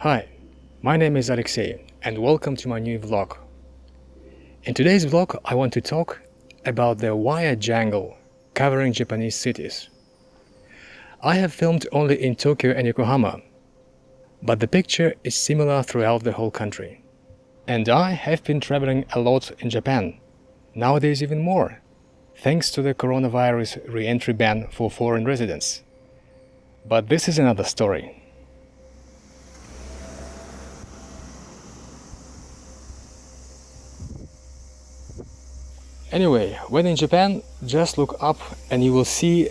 Hi, my name is Alexei and welcome to my new vlog. In today's vlog I want to talk about the wire jungle covering Japanese cities. I have filmed only in Tokyo and Yokohama, but the picture is similar throughout the whole country. And I have been traveling a lot in Japan, nowadays even more, thanks to the coronavirus re-entry ban for foreign residents. But this is another story. Anyway, when in Japan, just look up and you will see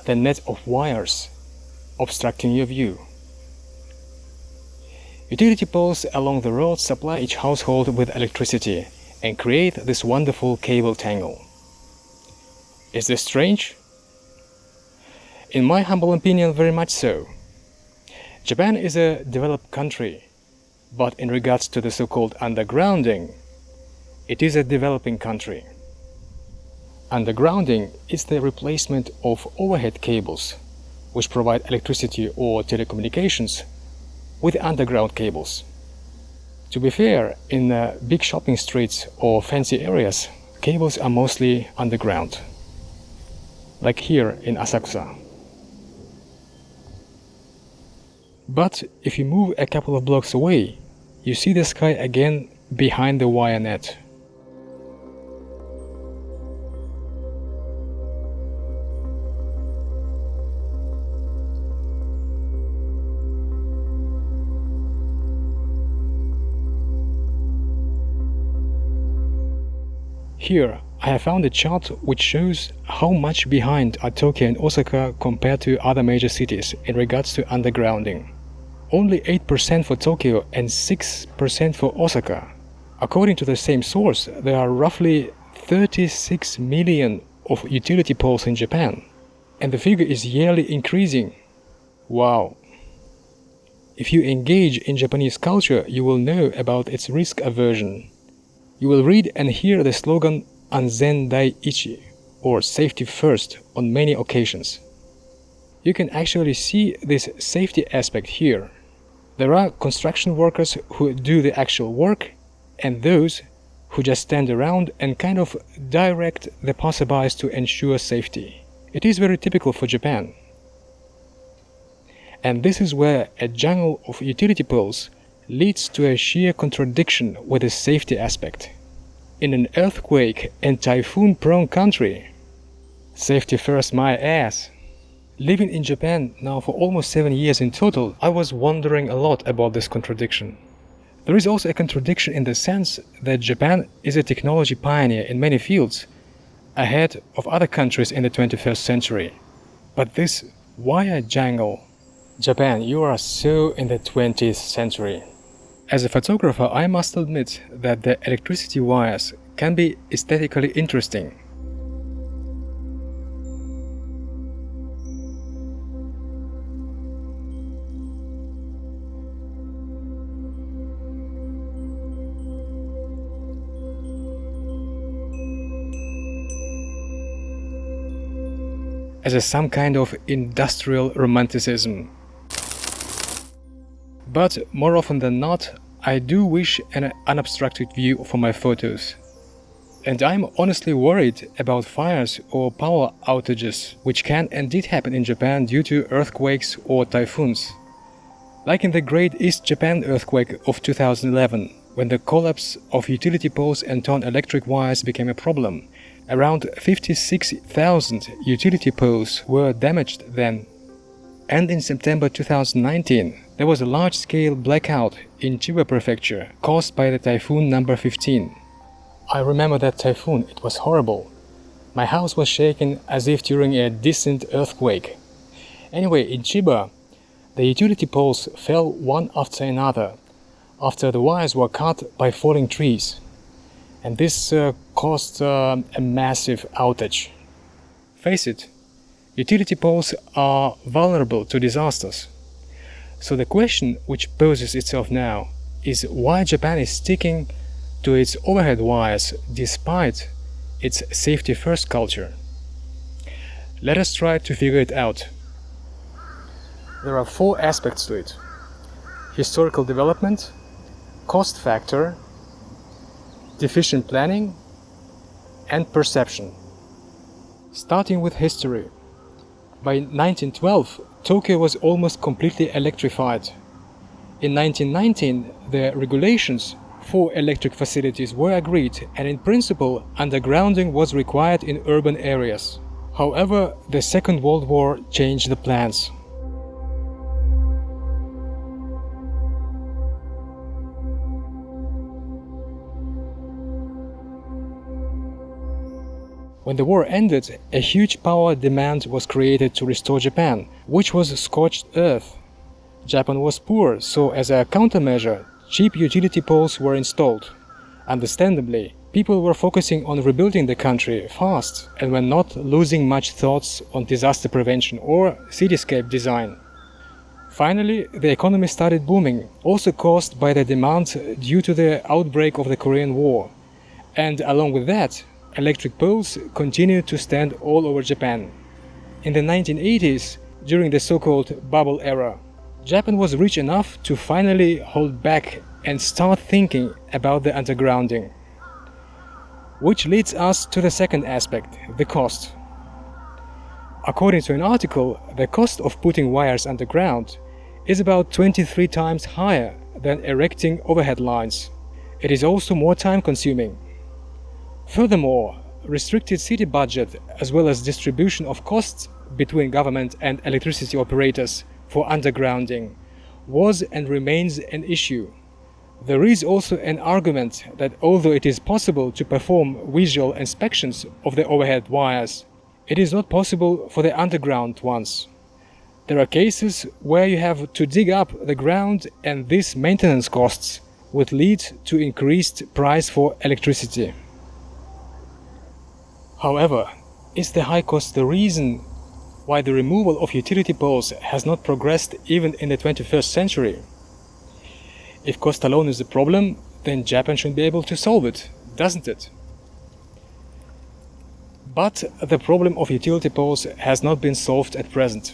the net of wires obstructing your view. Utility poles along the road supply each household with electricity and create this wonderful cable tangle. Is this strange? In my humble opinion, very much so. Japan is a developed country, but in regards to the so-called undergrounding, it is a developing country. Undergrounding is the replacement of overhead cables, which provide electricity or telecommunications, with underground cables. To be fair, in big shopping streets or fancy areas, cables are mostly underground, like here in Asakusa. But if you move a couple of blocks away, you see the sky again behind the wire net. Here, I have found a chart which shows how much behind are Tokyo and Osaka compared to other major cities in regards to undergrounding. Only 8% for Tokyo and 6% for Osaka. According to the same source, there are roughly 36 million of utility poles in Japan, and the figure is yearly increasing. Wow! If you engage in Japanese culture, you will know about its risk aversion. You will read and hear the slogan Anzen Daiichi, or safety first, on many occasions. You can actually see this safety aspect here. There are construction workers who do the actual work, and those who just stand around and kind of direct the passerbys to ensure safety. It is very typical for Japan. And this is where a jungle of utility poles leads to a sheer contradiction with the safety aspect. In an earthquake and typhoon-prone country, safety first my ass. Living in Japan now for almost 7 years in total, I was wondering a lot about this contradiction. There is also a contradiction in the sense that Japan is a technology pioneer in many fields, ahead of other countries in the 21st century. But this wire jungle, Japan, you are so in the 20th century. As a photographer, I must admit that the electricity wires can be aesthetically interesting. As some kind of industrial romanticism. But more often than not, I do wish an unobstructed view for my photos. And I'm honestly worried about fires or power outages, which can and did happen in Japan due to earthquakes or typhoons. Like in the Great East Japan earthquake of 2011, when the collapse of utility poles and torn electric wires became a problem. Around 56,000 utility poles were damaged then. And in September 2019, there was a large-scale blackout in Chiba Prefecture caused by the typhoon number 15. I remember that typhoon, it was horrible. My house was shaken as if during a distant earthquake. Anyway, in Chiba, the utility poles fell one after another, after the wires were cut by falling trees. And this caused a massive outage. Face it, utility poles are vulnerable to disasters. So the question which poses itself now is why Japan is sticking to its overhead wires despite its safety-first culture. Let us try to figure it out. There are 4 aspects to it. historical development, cost factor, deficient planning, and perception. Starting with history. By 1912, Tokyo was almost completely electrified. In 1919, the regulations for electric facilities were agreed, and in principle, undergrounding was required in urban areas. However, the Second World War changed the plans. When the war ended, a huge power demand was created to restore Japan, which was scorched earth. Japan was poor, so as a countermeasure, cheap utility poles were installed. Understandably, people were focusing on rebuilding the country fast and were not losing much thoughts on disaster prevention or cityscape design. Finally, the economy started booming, also caused by the demand due to the outbreak of the Korean War. And along with that, electric poles continued to stand all over Japan. In the 1980s, during the so-called bubble era, Japan was rich enough to finally hold back and start thinking about the undergrounding. Which leads us to the second aspect, the cost. According to an article, the cost of putting wires underground is about 23 times higher than erecting overhead lines. It is also more time-consuming. Furthermore, restricted city budget as well as distribution of costs between government and electricity operators for undergrounding was and remains an issue. There is also an argument that although it is possible to perform visual inspections of the overhead wires, it is not possible for the underground ones. There are cases where you have to dig up the ground, and these maintenance costs would lead to increased price for electricity. However, is the high cost the reason why the removal of utility poles has not progressed even in the 21st century? If cost alone is the problem, then Japan should be able to solve it, doesn't it? But the problem of utility poles has not been solved at present.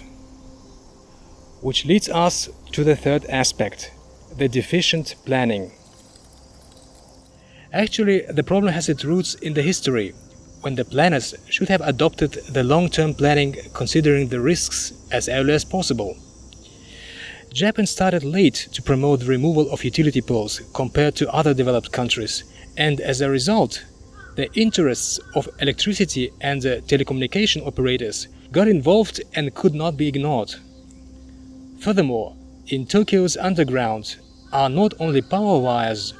Which leads us to the third aspect, the deficient planning. Actually, the problem has its roots in the history, when the planners should have adopted the long-term planning considering the risks as early as possible. Japan started late to promote the removal of utility poles compared to other developed countries, and as a result, the interests of electricity and telecommunication operators got involved and could not be ignored. Furthermore, in Tokyo's underground are not only power wires,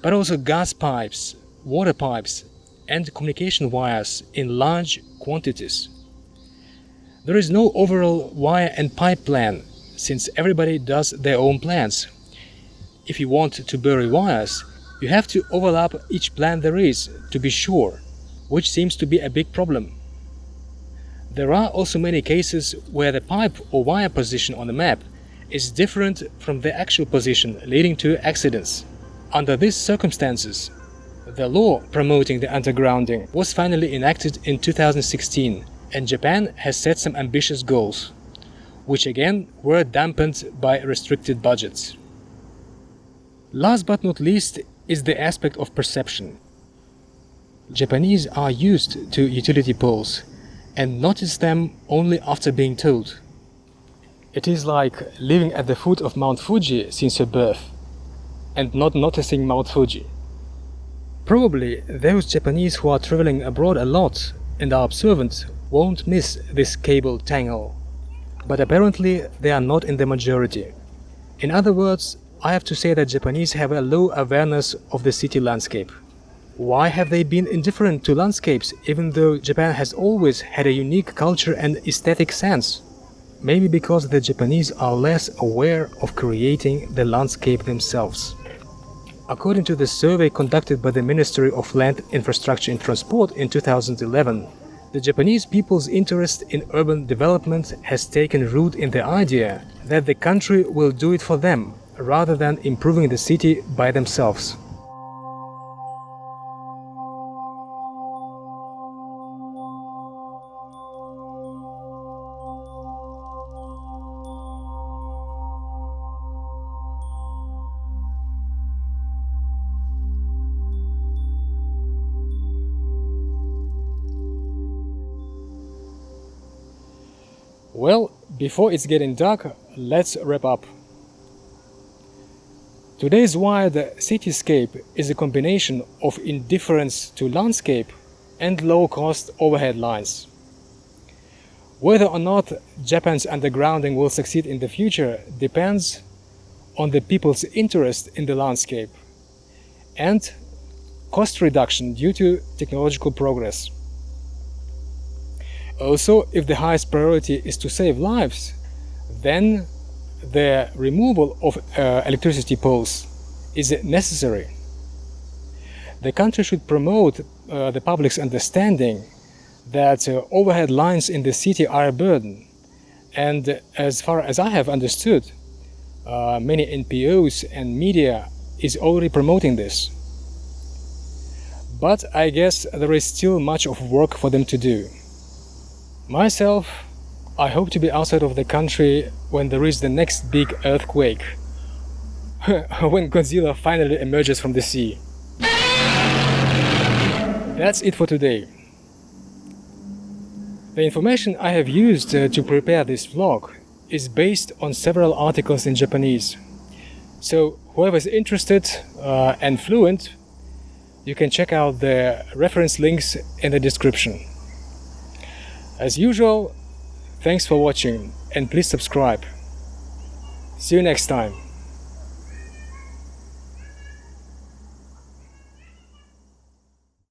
but also gas pipes, water pipes, and communication wires in large quantities. There is no overall wire and pipe plan, since everybody does their own plans. If you want to bury wires, you have to overlap each plan there is to be sure, which seems to be a big problem. There are also many cases where the pipe or wire position on the map is different from the actual position, leading to accidents. Under these circumstances, the law promoting the undergrounding was finally enacted in 2016, and Japan has set some ambitious goals, which again were dampened by restricted budgets. Last but not least is the aspect of perception. Japanese are used to utility poles and notice them only after being told. It is like living at the foot of Mount Fuji since your birth and not noticing Mount Fuji. Probably those Japanese who are traveling abroad a lot and are observant won't miss this cable tangle, but apparently they are not in the majority. In other words, I have to say that Japanese have a low awareness of the city landscape. Why have they been indifferent to landscapes even though Japan has always had a unique culture and aesthetic sense? Maybe because the Japanese are less aware of creating the landscape themselves. According to the survey conducted by the Ministry of Land, Infrastructure and Transport in 2011, the Japanese people's interest in urban development has taken root in the idea that the country will do it for them, rather than improving the city by themselves. Well, before it's getting dark, let's wrap up. Today's wild cityscape is a combination of indifference to landscape and low-cost overhead lines. Whether or not Japan's undergrounding will succeed in the future depends on the people's interest in the landscape and cost reduction due to technological progress. Also, if the highest priority is to save lives, then the removal of electricity poles is necessary. The country should promote the public's understanding that overhead lines in the city are a burden. And as far as I have understood, many NPOs and media is already promoting this. But I guess there is still much of work for them to do. Myself, I hope to be outside of the country when there is the next big earthquake, when Godzilla finally emerges from the sea. That's it for today. The information I have used to prepare this vlog is based on several articles in Japanese. So whoever is interested and fluent, you can check out the reference links in the description. As usual, thanks for watching and please subscribe. See you next time.